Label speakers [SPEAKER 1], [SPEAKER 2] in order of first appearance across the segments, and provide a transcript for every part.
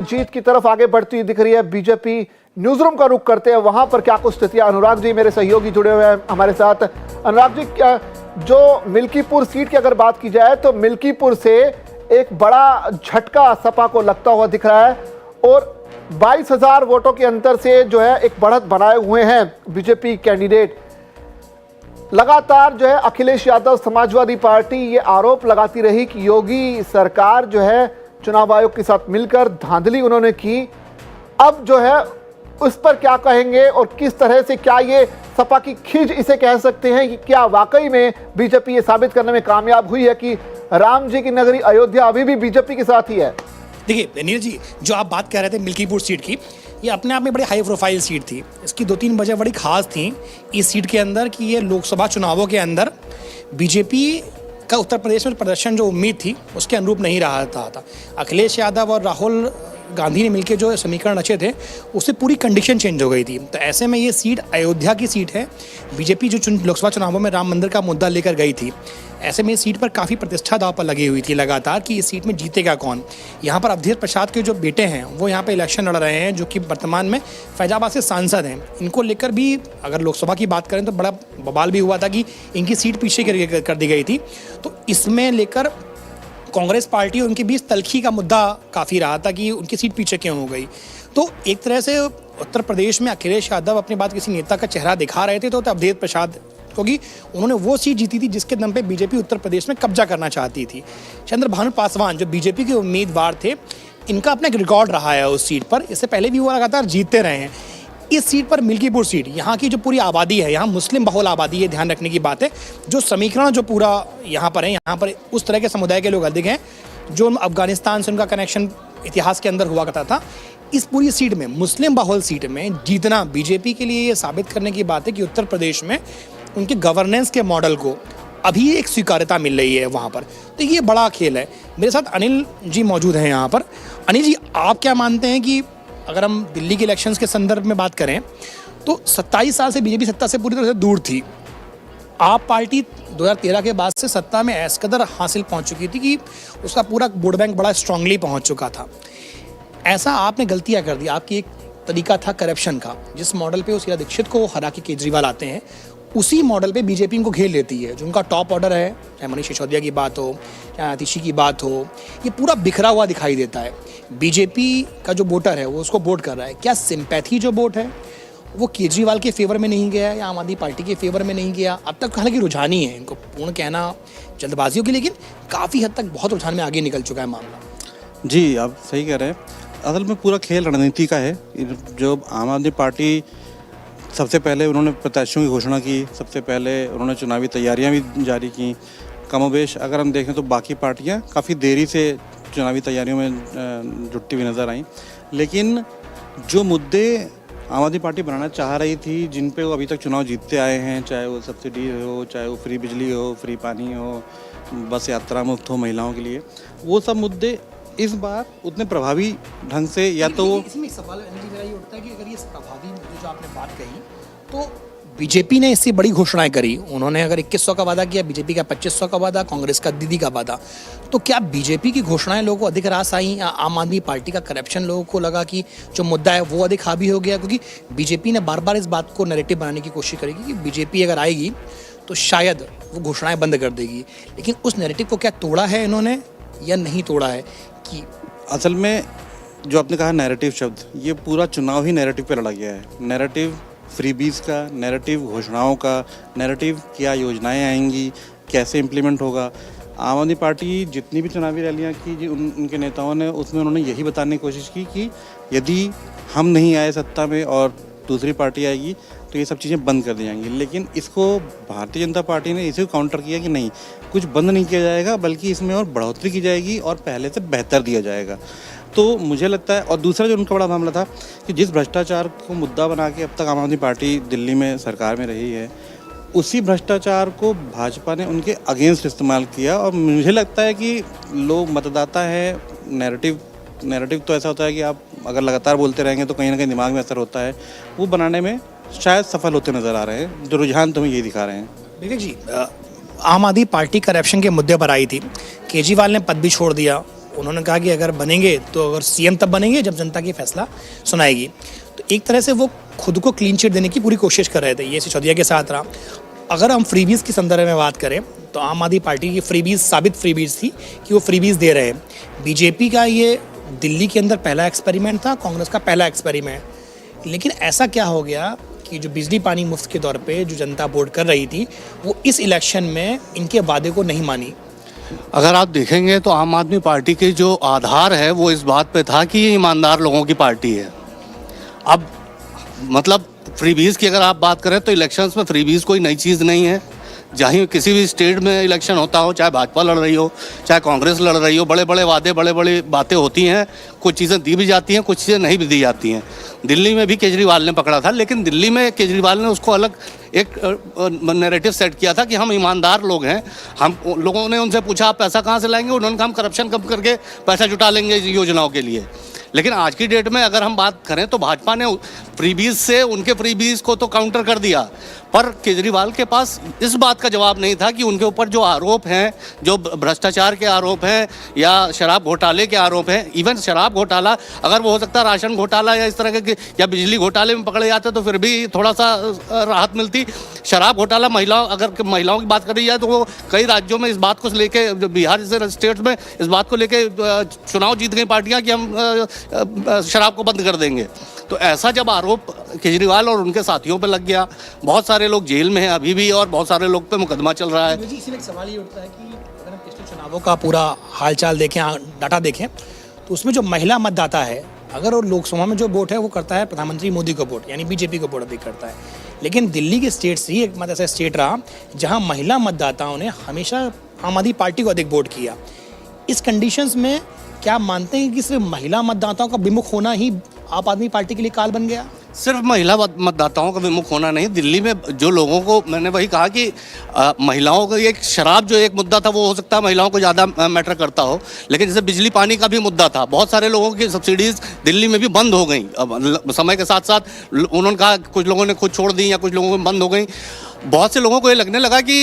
[SPEAKER 1] जीत की तरफ आगे बढ़ती हुई दिख रही है बीजेपी। न्यूज़ रूम का रुख करते हैं, वहां पर क्या कुछ स्थितियां। अनुराग जी मेरे सहयोगी जुड़े हुए हैं हमारे साथ। अनुराग जी, जो मिल्कीपुर सीट की अगर बात की जाए तो मिल्कीपुर से एक बड़ा झटका सपा को लगता हुआ दिख रहा है और 22,000 वोटों के अंतर से जो है एक बढ़त बनाए हुए हैं बीजेपी कैंडिडेट। लगातार जो है अखिलेश यादव समाजवादी पार्टी ये आरोप लगाती रही कि योगी सरकार जो है चुनाव आयोग के साथ मिलकर धांधली उन्होंने की। अब जो है उस पर क्या कहेंगे और किस तरह से, क्या ये सपा की खिंच इसे कह सकते हैं कि क्या वाकई में बीजेपी ये साबित करने में कामयाब हुई है कि राम जी की नगरी अयोध्या अभी भी बीजेपी के साथ ही है?
[SPEAKER 2] देखिए नीरज जी, जो आप बात कर रहे थे मिल्कीपुर सीट की, ये अपने आप में बड़ी हाई प्रोफाइल सीट थी। इसकी 2-3 वजह बड़ी खास थी इस सीट के अंदर कि ये लोकसभा चुनावों के अंदर बीजेपी का उत्तर प्रदेश में प्रदर्शन जो उम्मीद थी उसके अनुरूप नहीं रहा था। अखिलेश यादव और राहुल गांधी ने मिलकर जो समीकरण रचे थे उससे पूरी कंडीशन चेंज हो गई थी। तो ऐसे में ये सीट अयोध्या की सीट है। बीजेपी जो लोकसभा चुनावों में राम मंदिर का मुद्दा लेकर गई थी, ऐसे में इस सीट पर काफ़ी प्रतिष्ठा दांव पर लगी हुई थी लगातार कि इस सीट में जीतेगा कौन। यहाँ पर अवधेश प्रसाद के जो बेटे हैं वो यहाँ पर इलेक्शन लड़ रहे हैं, जो कि वर्तमान में फैजाबाद से सांसद हैं। इनको लेकर भी अगर लोकसभा की बात करें तो बड़ा बवाल भी हुआ था कि इनकी सीट पीछे कर दी गई थी। तो इसमें लेकर कांग्रेस पार्टी और उनके बीच तल्खी का मुद्दा काफ़ी रहा था कि उनकी सीट पीछे क्यों हो गई। तो एक तरह से उत्तर प्रदेश में अखिलेश यादव अपने बाद किसी नेता का चेहरा दिखा रहे थे तो अवधेश प्रसाद, क्योंकि उन्होंने वो सीट जीती थी जिसके दम पे बीजेपी उत्तर प्रदेश में कब्जा करना चाहती थी। चंद्रभानु पासवान जो बीजेपी के उम्मीदवार थे, इनका अपना एक रिकॉर्ड रहा है उस सीट पर। इससे पहले भी वो लगातार जीतते रहे हैं। इस सीट पर मिल्कीपुर सीट, यहाँ की जो पूरी आबादी है, यहाँ मुस्लिम बहुल आबादी है, ध्यान रखने की बात है। जो समीकरण जो पूरा यहाँ पर है, यहाँ पर उस तरह के समुदाय के लोग अधिक हैं जो अफगानिस्तान से उनका कनेक्शन इतिहास के अंदर हुआ करता था। इस पूरी सीट में, मुस्लिम बहुल सीट में जीतना बीजेपी के लिए ये साबित करने की बात है कि उत्तर प्रदेश में उनके गवर्नेंस के मॉडल को अभी एक स्वीकार्यता मिल रही है वहाँ पर। तो ये बड़ा खेल है। मेरे साथ अनिल जी मौजूद हैं यहाँ पर। अनिल जी, आप क्या मानते हैं कि अगर हम दिल्ली के इलेक्शंस के संदर्भ में बात करें तो 27 साल से बीजेपी सत्ता से पूरी तरह से दूर थी। आप पार्टी 2013 के बाद से सत्ता में ऐस कदर हासिल पहुंच चुकी थी कि उसका पूरा वोट बैंक बड़ा स्ट्रांगली पहुंच चुका था। ऐसा आपने गलतियां कर दी। आपकी एक तरीका था करप्शन का, जिस मॉडल पे शीला दीक्षित को हरा के केजरीवाल आते हैं, उसी मॉडल पे बीजेपी इनको घेर लेती है। जो उनका टॉप ऑर्डर है, चाहे मनीष सिसोदिया की बात हो, चाहे आतिशी की बात हो, ये पूरा बिखरा हुआ दिखाई देता है। बीजेपी का जो वोटर है वो उसको वोट कर रहा है। क्या सिंपैथी जो वोट है वो केजरीवाल के फेवर में नहीं गया या आम आदमी पार्टी के फेवर में नहीं गया? अब तक हालांकि रुझान ही है, इनको पूर्ण कहना जल्दबाजी होगी, लेकिन काफ़ी हद तक बहुत रुझान में आगे निकल चुका है मामला।
[SPEAKER 3] जी, आप सही कह रहे हैं। असल में पूरा खेल रणनीति का है। जो आम आदमी पार्टी, सबसे पहले उन्होंने प्रत्याशियों की घोषणा की, सबसे पहले उन्होंने चुनावी तैयारियां भी जारी की। कमोबेश अगर हम देखें तो बाकी पार्टियां काफ़ी देरी से चुनावी तैयारियों में जुटती हुई नज़र आई। लेकिन जो मुद्दे आम आदमी पार्टी बनाना चाह रही थी, जिन पे वो अभी तक चुनाव जीतते आए हैं, चाहे वो सब्सिडी हो, चाहे वो फ्री बिजली हो, फ्री पानी हो, बस यात्रा मुफ्त हो महिलाओं के लिए, वो सब मुद्दे इस बार उतने प्रभावी ढंग से या तो
[SPEAKER 2] इसमें सवाल मेरा ये उठता है कि अगर ये प्रभावी मुद्दे जो आपने बात कही, तो बीजेपी ने इससे बड़ी घोषणाएं करी। उन्होंने अगर 2100 का वादा किया, बीजेपी का 2500 का वादा, कांग्रेस का दीदी का वादा। तो क्या बीजेपी की घोषणाएं लोगों को अधिक रास आई या आम आदमी पार्टी का करप्शन लोगों को लगा कि जो मुद्दा है वो अधिक हावी हो गया? क्योंकि बीजेपी ने बार बार इस बात को नैरेटिव बनाने की कोशिश करेगी कि बीजेपी अगर आएगी तो शायद वो घोषणाएं बंद कर देगी। लेकिन उस नैरेटिव को क्या तोड़ा है इन्होंने या नहीं तोड़ा है? कि
[SPEAKER 3] असल में जो आपने कहा नैरेटिव शब्द, ये पूरा चुनाव ही नैरेटिव पे लड़ा गया है। नैरेटिव फ्रीबीज का, नैरेटिव घोषणाओं का, नैरेटिव क्या योजनाएं आएंगी, कैसे इम्प्लीमेंट होगा। आम आदमी पार्टी जितनी भी चुनावी रैलियां की जी उनके नेताओं ने, उसमें उन्होंने यही बताने की कोशिश की कि यदि हम नहीं आए सत्ता में और दूसरी पार्टी आएगी तो ये सब चीज़ें बंद कर दी जाएंगी। लेकिन इसको भारतीय जनता पार्टी ने इसे काउंटर किया कि नहीं, कुछ बंद नहीं किया जाएगा, बल्कि इसमें और बढ़ोतरी की जाएगी और पहले से बेहतर दिया जाएगा। तो मुझे लगता है, और दूसरा जो उनका बड़ा मामला था कि जिस भ्रष्टाचार को मुद्दा बना के अब तक आम आदमी पार्टी दिल्ली में सरकार में रही है, उसी भ्रष्टाचार को भाजपा ने उनके अगेंस्ट इस्तेमाल किया। और मुझे लगता है कि लोग मतदाता है, नैरेटिव तो ऐसा होता है कि आप अगर लगातार बोलते रहेंगे तो कहीं ना कहीं दिमाग में असर होता है, वो बनाने में शायद सफल होते नज़र आ रहे हैं। जो रुझान तुम्हें ये दिखा रहे हैं।
[SPEAKER 2] विवेक जी, आम आदमी पार्टी करप्शन के मुद्दे पर आई थी, केजरीवाल ने पद भी छोड़ दिया, उन्होंने कहा कि अगर बनेंगे तो अगर सीएम तब बनेंगे जब जनता की फैसला सुनाएगी। तो एक तरह से वो खुद को क्लीन चिट देने की पूरी कोशिश कर रहे थे, ये सिसोदिया के साथ रहा। अगर हम फ्रीबीज़ के संदर्भ में बात करें तो आम आदमी पार्टी की फ्रीबीज़ साबित फ्रीबीज़ थी कि वो फ्रीबीज़ दे रहे हैं। बीजेपी का ये दिल्ली के अंदर पहला एक्सपेरिमेंट था, कांग्रेस का पहला एक्सपेरिमेंट। लेकिन ऐसा क्या हो गया कि जो बिजली पानी मुफ्त के तौर पे जो जनता वोट कर रही थी वो इस इलेक्शन में इनके वादे को नहीं मानी।
[SPEAKER 4] अगर आप देखेंगे तो आम आदमी पार्टी के जो आधार है वो इस बात पे था कि ये ईमानदार लोगों की पार्टी है। अब मतलब फ्रीबीज़ की अगर आप बात करें तो इलेक्शंस में फ्रीबीज़ कोई नई चीज़ नहीं है। जहाँ किसी भी स्टेट में इलेक्शन होता हो, चाहे भाजपा लड़ रही हो चाहे कांग्रेस लड़ रही हो, बड़े बड़े वादे बड़े बड़ी बातें होती हैं। कुछ चीज़ें दी भी जाती हैं, कुछ चीज़ें नहीं भी दी जाती हैं। दिल्ली में भी केजरीवाल ने पकड़ा था, लेकिन दिल्ली में केजरीवाल ने उसको अलग एक नैरेटिव सेट किया था कि हम ईमानदार लोग हैं। हम लोगों ने उनसे पूछा आप पैसा कहाँ से लाएंगे, उन्होंने कहा हम करप्शन कम करके पैसा जुटा लेंगे योजनाओं के लिए। लेकिन आज की डेट में अगर हम बात करें तो भाजपा ने फ्रीबीज से उनके फ्रीबीज को तो काउंटर कर दिया, पर केजरीवाल के पास इस बात का जवाब नहीं था कि उनके ऊपर जो आरोप हैं, जो भ्रष्टाचार के आरोप हैं या शराब घोटाले के आरोप हैं। इवन शराब घोटाला अगर वो हो सकता है राशन घोटाला या इस तरह के या बिजली घोटाले में पकड़े जाते तो फिर भी थोड़ा सा राहत मिलती। शराब घोटाला महिलाओं की बात करी जाए तो वो कई राज्यों में इस बात को लेके, बिहार जैसे स्टेट्स में इस बात को लेके चुनाव जीत गई पार्टियां कि हम शराब को बंद कर देंगे। तो ऐसा जब आरोप केजरीवाल और उनके साथियों पे लग गया, बहुत सारे लोग जेल में हैं अभी भी और बहुत सारे लोग पे मुकदमा चल रहा है।
[SPEAKER 2] जी, इसीलिए एक सवाल ये उठता है कि अगर हम पिछले चुनावों का पूरा हालचाल देखें, डाटा देखें, तो उसमें जो महिला मतदाता है, अगर वो लोकसभा में जो वोट है वो करता है प्रधानमंत्री मोदी को वोट, यानी बीजेपी को वोट अधिक करता है। लेकिन दिल्ली के स्टेट से ही एक मत ऐसा स्टेट रहा जहाँ महिला मतदाताओं ने हमेशा आम आदमी पार्टी को अधिक वोट किया। इस कंडीशंस में क्या मानते हैं कि सिर्फ महिला मतदाताओं का विमुख होना ही आप आदमी पार्टी के लिए काल बन गया?
[SPEAKER 4] सिर्फ महिला मतदाताओं का विमुख होना नहीं, दिल्ली में जो लोगों को, मैंने वही कहा कि महिलाओं का एक शराब जो एक मुद्दा था वो हो सकता है महिलाओं को ज़्यादा मैटर करता हो, लेकिन जैसे बिजली पानी का भी मुद्दा था, बहुत सारे लोगों की सब्सिडीज़ दिल्ली में भी बंद हो गई। अब समय के साथ साथ उन्होंने कहा कुछ लोगों ने खुद छोड़ दी या कुछ लोगों में बंद हो गई। बहुत से लोगों को ये लगने लगा कि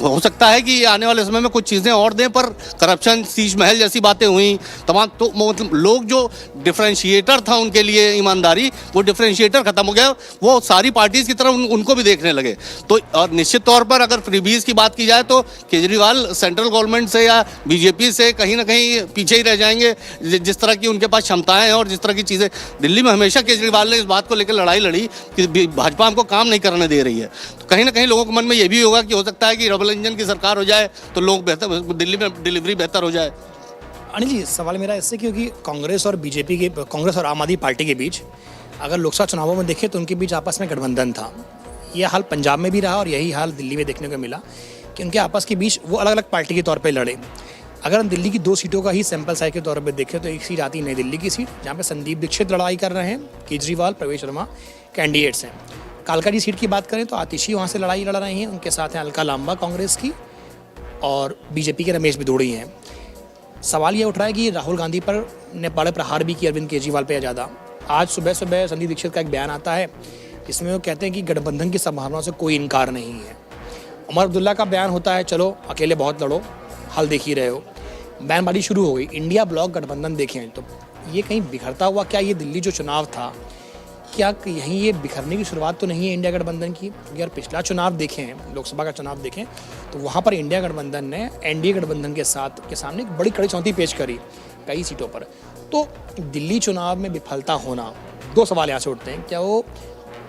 [SPEAKER 4] हो सकता है कि आने वाले समय में कुछ चीज़ें और दें, पर करप्शन, शीश महल जैसी बातें हुई तमाम। तो मतलब लोग जो डिफरेंशिएटर था उनके लिए ईमानदारी, वो डिफरेंशिएटर खत्म हो गया। वो सारी पार्टीज़ की तरफ उनको भी देखने लगे। तो और निश्चित तौर पर अगर फ्रीबीज़ की बात की जाए तो केजरीवाल सेंट्रल गवर्नमेंट से या बीजेपी से कहीं ना कहीं पीछे ही रह जाएंगे। जिस तरह की उनके पास क्षमताएँ हैं और जिस तरह की चीज़ें, दिल्ली में हमेशा केजरीवाल ने इस बात को लेकर लड़ाई लड़ी कि भाजपा हमको काम नहीं करने दे रही है। तो कहीं ना कहीं लोगों के मन में ये भी होगा कि हो सकता है कि डबल इंजन की सरकार हो जाए तो लोग बेहतर, दिल्ली में डिलीवरी बेहतर हो जाए।
[SPEAKER 2] अनिल जी, सवाल मेरा इससे क्योंकि कांग्रेस और आम आदमी पार्टी के बीच अगर लोकसभा चुनावों में देखें तो उनके बीच आपस में गठबंधन था। यह हाल पंजाब में भी रहा और यही हाल दिल्ली में देखने को मिला कि उनके आपस के बीच वो अलग अलग पार्टी के तौर पर लड़े। अगर हम दिल्ली की 2 सीटों का ही सैंपल साइज के तौर पर देखें तो एक सीट आती है नई दिल्ली की सीट, जहाँ पर संदीप दीक्षित लड़ाई कर रहे हैं, केजरीवाल, प्रवेश वर्मा कैंडिडेट्स हैं। कालकाजी सीट की बात करें तो आतिशी वहाँ से लड़ाई लड़ रही हैं, उनके साथ हैं अलका लांबा कांग्रेस की और बीजेपी के रमेश बिदोड़ी हैं। सवाल ये उठ रहा है कि राहुल गांधी पर ने बड़े प्रहार भी किए अरविंद केजरीवाल पे ज़्यादा। आज सुबह सुबह संदीप दीक्षित का एक बयान आता है जिसमें वो कहते हैं कि गठबंधन की संभावनाओं से कोई इनकार नहीं है। उमर अब्दुल्ला का बयान होता है चलो अकेले बहुत लड़ो, हल देख ही रहे हो। बयानबाजी शुरू हो गई, इंडिया ब्लॉक गठबंधन देखें तो ये कहीं बिखरता हुआ, क्या ये दिल्ली जो चुनाव था क्या यहीं ये बिखरने की शुरुआत तो नहीं है इंडिया गठबंधन की? अगर पिछला चुनाव देखें, लोकसभा का चुनाव देखें तो वहाँ पर इंडिया गठबंधन ने एनडीए गठबंधन के सामने एक बड़ी कड़ी चुनौती पेश करी कई सीटों पर। तो दिल्ली चुनाव में विफलता होना, 2 सवाल यहाँ से उठते हैं, क्या वो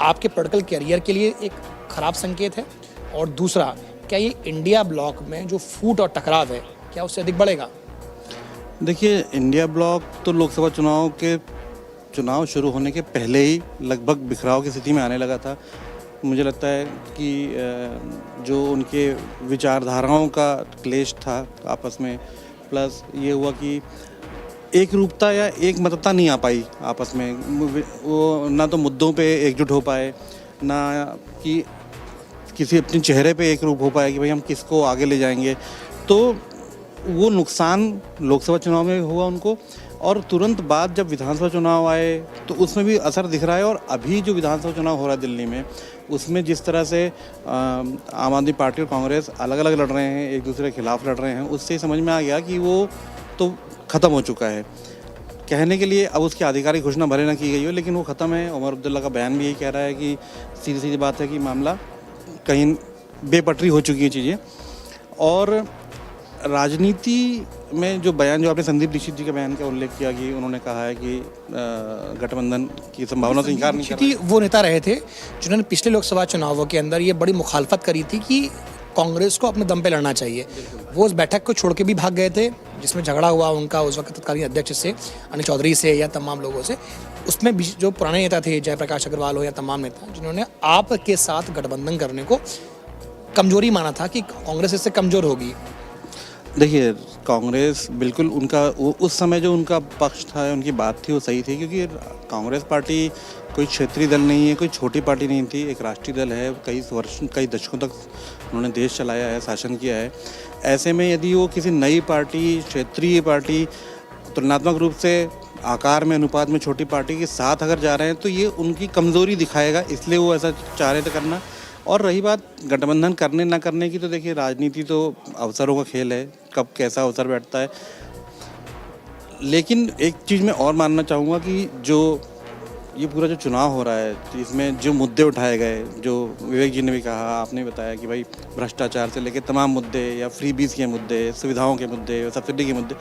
[SPEAKER 2] आपके पॉलिटिकल कैरियर के लिए एक खराब संकेत है? और दूसरा, क्या ये इंडिया ब्लॉक में जो फूट और टकराव है क्या उससे अधिक बढ़ेगा?
[SPEAKER 3] देखिए, इंडिया ब्लॉक तो लोकसभा चुनाव शुरू होने के पहले ही लगभग बिखराव की स्थिति में आने लगा था। मुझे लगता है कि जो उनके विचारधाराओं का क्लेश था आपस में, प्लस ये हुआ कि एक रूपता या एक मतता नहीं आ पाई आपस में। वो ना तो मुद्दों पे एकजुट हो पाए, ना कि किसी अपने चेहरे पे एक रूप हो पाया कि भाई हम किसको आगे ले जाएंगे। तो वो नुकसान लोकसभा चुनाव में हुआ उनको, और तुरंत बाद जब विधानसभा चुनाव आए तो उसमें भी असर दिख रहा है। और अभी जो विधानसभा चुनाव हो रहा है दिल्ली में, उसमें जिस तरह से आम आदमी पार्टी और कांग्रेस अलग अलग लड़ रहे हैं, एक दूसरे के खिलाफ लड़ रहे हैं, उससे समझ में आ गया कि वो तो ख़त्म हो चुका है। कहने के लिए अब उसकी आधिकारिक घोषणा भले ना की गई हो, लेकिन वो ख़त्म है। उमर अब्दुल्ला का बयान भी यही कह रहा है कि सीधी सीधी बात है कि मामला कहीं बेपटरी हो चुकी है चीज़ें। और राजनीति में जो बयान, जो आपने संदीप दीक्षित जी के बयान का उल्लेख किया कि उन्होंने कहा है कि गठबंधन की संभावना से इनकार नहीं कर रहे।
[SPEAKER 2] वो नेता रहे थे जिन्होंने पिछले लोकसभा चुनावों के अंदर ये बड़ी मुखालफत करी थी कि कांग्रेस को अपने दम पे लड़ना चाहिए। वो उस बैठक को छोड़ के भी भाग गए थे जिसमें झगड़ा हुआ उनका उस वक्त तत्कालीन अध्यक्ष से, अनिल चौधरी से या तमाम लोगों से। उसमें भी जो पुराने नेता थे, जयप्रकाश अग्रवाल हो या तमाम नेता, जिन्होंने आप के साथ गठबंधन करने को कमजोरी माना था कि कांग्रेस इससे कमजोर होगी।
[SPEAKER 3] देखिए, कांग्रेस बिल्कुल उनका वो उस समय जो उनका पक्ष था, उनकी बात थी, वो सही थी, क्योंकि कांग्रेस पार्टी कोई क्षेत्रीय दल नहीं है, कोई छोटी पार्टी नहीं थी, एक राष्ट्रीय दल है। कई दशकों तक उन्होंने देश चलाया है, शासन किया है। ऐसे में यदि वो किसी नई पार्टी, क्षेत्रीय पार्टी, तुलनात्मक रूप से आकार में, अनुपात में छोटी पार्टी के साथ अगर जा रहे हैं तो ये उनकी कमज़ोरी दिखाएगा, इसलिए वो ऐसा चाह रहे थे करना। और रही बात गठबंधन करने ना करने की, तो देखिए राजनीति तो अवसरों का खेल है, कब कैसा अवसर बैठता है। लेकिन एक चीज़ मैं और मानना चाहूँगा कि जो ये पूरा जो चुनाव हो रहा है, इसमें जो मुद्दे उठाए गए, जो विवेक जी ने भी कहा, आपने बताया कि भाई भ्रष्टाचार से लेकर तमाम मुद्दे, या फ्रीबीज के मुद्दे, सुविधाओं के मुद्दे, सब्सिडी के मुद्दे,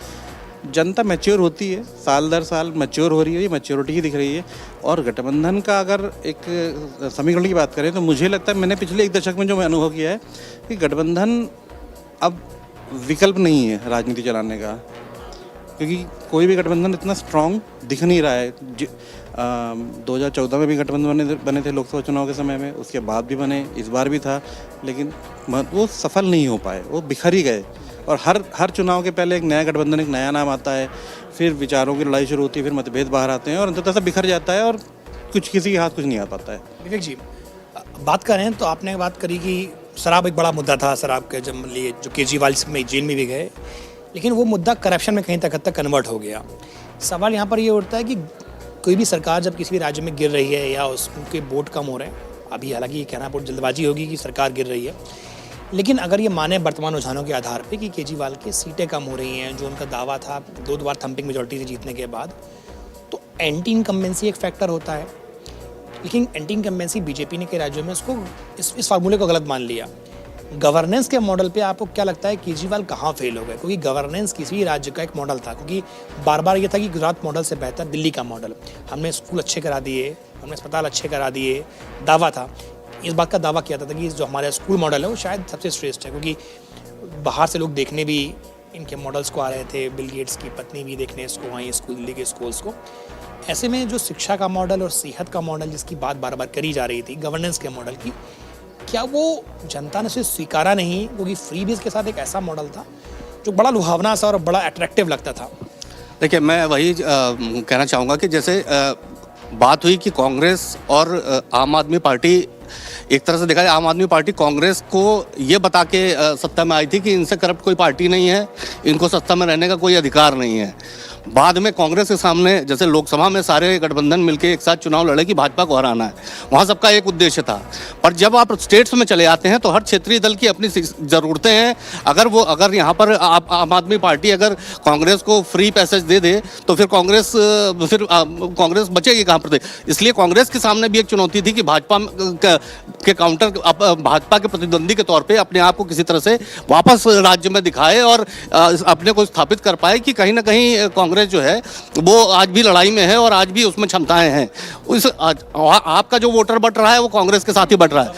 [SPEAKER 3] जनता मैच्योर होती है, साल दर साल मैच्योर हो रही है, ये मैच्योरिटी ही दिख रही है। और गठबंधन का अगर एक समीकरण की बात करें तो मुझे लगता है, मैंने पिछले एक दशक में जो मैं अनुभव किया है कि गठबंधन अब विकल्प नहीं है राजनीति चलाने का, क्योंकि कोई भी गठबंधन इतना स्ट्रांग दिख नहीं रहा है। 2014 में भी गठबंधन बने थे लोकसभा चुनाव के समय में, उसके बाद भी बने, इस बार भी था, लेकिन वो सफल नहीं हो पाए, वो बिखर ही गए। और हर चुनाव के पहले एक नया गठबंधन, एक नया नाम आता है, फिर विचारों की लड़ाई शुरू होती है, फिर मतभेद बाहर आते हैं और अंततः सब बिखर जाता है और कुछ किसी के हाथ कुछ नहीं आ पाता है।
[SPEAKER 2] विवेक जी, बात करें तो आपने बात करी कि शराब एक बड़ा मुद्दा था, शराब के जब लिए जो केजरीवाल में जेल में भी गए, लेकिन वो मुद्दा करप्शन में कहीं तक कन्वर्ट हो गया। सवाल यहाँ पर ये उठता है कि कोई भी सरकार जब किसी भी राज्य में गिर रही है या उसके वोट कम हो रहे हैं, अभी हालांकि ये कहना बहुत जल्दबाजी होगी कि सरकार गिर रही है, लेकिन अगर ये माने वर्तमान रुझानों के आधार पे कि केजरीवाल की सीटें कम हो रही हैं, जो उनका दावा था 2 बार थम्पिंग मेजॉरिटी से जीतने के बाद, तो एंटी इनकम्बेंसी एक फैक्टर होता है। लेकिन एंटी इनकम्बेंसी बीजेपी ने कई राज्यों में उसको इस फार्मूले को गलत मान लिया। गवर्नेंस के मॉडल पे आपको क्या लगता है केजरीवाल कहाँ फेल हो गए? क्योंकि गवर्नेंस किसी राज्य का एक मॉडल था, क्योंकि बार बार ये था कि गुजरात मॉडल से बेहतर दिल्ली का मॉडल, हमने स्कूल अच्छे करा दिए, हमने अस्पताल अच्छे करा दिए, दावा था, इस बात का दावा किया था कि जो हमारा स्कूल मॉडल है वो शायद सबसे श्रेष्ठ है, क्योंकि बाहर से लोग देखने भी इनके मॉडल्स को आ रहे थे, बिल गेट्स की पत्नी भी देखने इसको आई स्कूल, दिल्ली के स्कूल्स को। ऐसे में जो शिक्षा का मॉडल और सेहत का मॉडल जिसकी बात बार बार करी जा रही थी, गवर्नेंस के मॉडल की, क्या वो जनता ने उसे स्वीकारा नहीं? क्योंकि फ्रीबीज के साथ एक ऐसा मॉडल था जो बड़ा लुभावना सा और बड़ा अट्रैक्टिव लगता था।
[SPEAKER 4] देखिए, मैं वही कहना चाहूँगा कि जैसे बात हुई कि कांग्रेस और आम आदमी पार्टी, एक तरह से देखा जाए आम आदमी पार्टी कांग्रेस को ये बता के सत्ता में आई थी कि इनसे करप्ट कोई पार्टी नहीं है, इनको सत्ता में रहने का कोई अधिकार नहीं है। बाद में कांग्रेस के सामने जैसे लोकसभा में सारे गठबंधन मिलकर एक साथ चुनाव लड़े कि भाजपा को हराना है, वहाँ सबका एक उद्देश्य था। पर जब आप स्टेट्स में चले आते हैं तो हर क्षेत्रीय दल की अपनी ज़रूरतें हैं। अगर यहाँ पर आम आदमी पार्टी अगर कांग्रेस को फ्री पैसेज दे दे तो फिर कांग्रेस बचेगी कहाँ पर? इसलिए कांग्रेस के सामने भी एक चुनौती थी कि भाजपा के भाजपा के प्रतिद्वंदी के तौर पर अपने आप को किसी तरह से वापस राज्य में दिखाए और अपने को स्थापित कर पाए कि कहीं ना कहीं कांग्रेस जो है वो आज भी लड़ाई में है और आज भी उसमें क्षमताएं हैं। आपका जो वोटर बढ़ रहा है वो कांग्रेस के साथ ही बढ़ रहा है।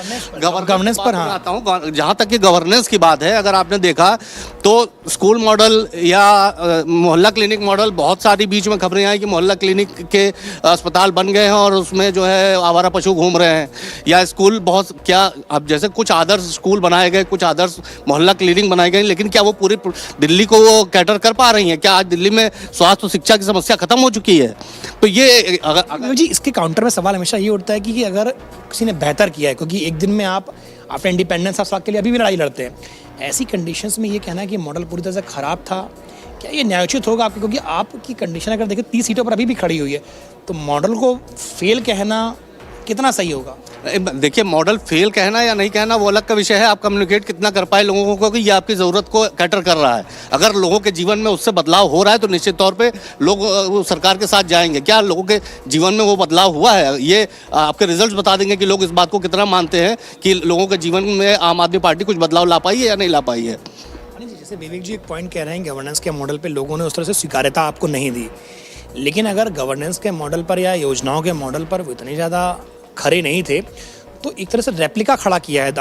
[SPEAKER 2] गवर्नेंस पर हाँ
[SPEAKER 4] आता हूँ, जहाँ तक कि गवर्नेंस की बात है, अगर आपने देखा तो स्कूल मॉडल या मोहल्ला क्लिनिक मॉडल, बहुत सारी बीच में खबरें आई कि मोहल्ला क्लिनिक के अस्पताल बन गए हैं और उसमें जो है आवारा पशु घूम रहे हैं, या स्कूल बहुत क्या, अब जैसे कुछ आदर्श स्कूल बनाए गए, कुछ आदर्श मोहल्ला क्लिनिक बनाए गए, लेकिन क्या वो पूरी दिल्ली को वो कैटर कर पा रही हैं? क्या आज दिल्ली में स्वास्थ्य और शिक्षा की समस्या खत्म हो चुकी है? तो ये
[SPEAKER 2] अगर जी इसके काउंटर में सवाल हमेशा ये उठता है कि अगर किसी ने बेहतर किया है, क्योंकि एक दिन में आप अपने इंडिपेंडेंस ऑफ के लिए अभी भी लड़ाई लड़ते हैं, ऐसी कंडीशंस में ये कहना है कि मॉडल पूरी तरह से खराब था, क्या ये न्यायोचित होगा आपके? क्योंकि आपकी कंडीशन अगर देखें 30 सीटों पर अभी भी खड़ी हुई है, तो मॉडल को फेल कहना कितना सही होगा?
[SPEAKER 4] देखिए, मॉडल फेल कहना या नहीं कहना वो अलग का विषय है। आप कम्युनिकेट कितना कर पाए लोगों को कि ये आपकी ज़रूरत को कैटर कर रहा है। अगर लोगों के जीवन में उससे बदलाव हो रहा है तो निश्चित तौर पे लोग वो सरकार के साथ जाएंगे। क्या लोगों के जीवन में वो बदलाव हुआ है? ये आपके रिजल्ट बता देंगे कि लोग इस बात को कितना मानते हैं कि लोगों के जीवन में आम आदमी पार्टी कुछ बदलाव ला पाई है या नहीं ला पाई है।
[SPEAKER 2] जैसे विवेक जी एक पॉइंट कह रहे हैं, गवर्नेंस के मॉडल पे लोगों ने उस तरह से स्वीकार्यता आपको नहीं दी, लेकिन अगर गवर्नेंस के मॉडल पर या योजनाओं के मॉडल पर वो इतने ज़्यादा खरे नहीं थे तो एक तरह से रेप्लिका खड़ा किया है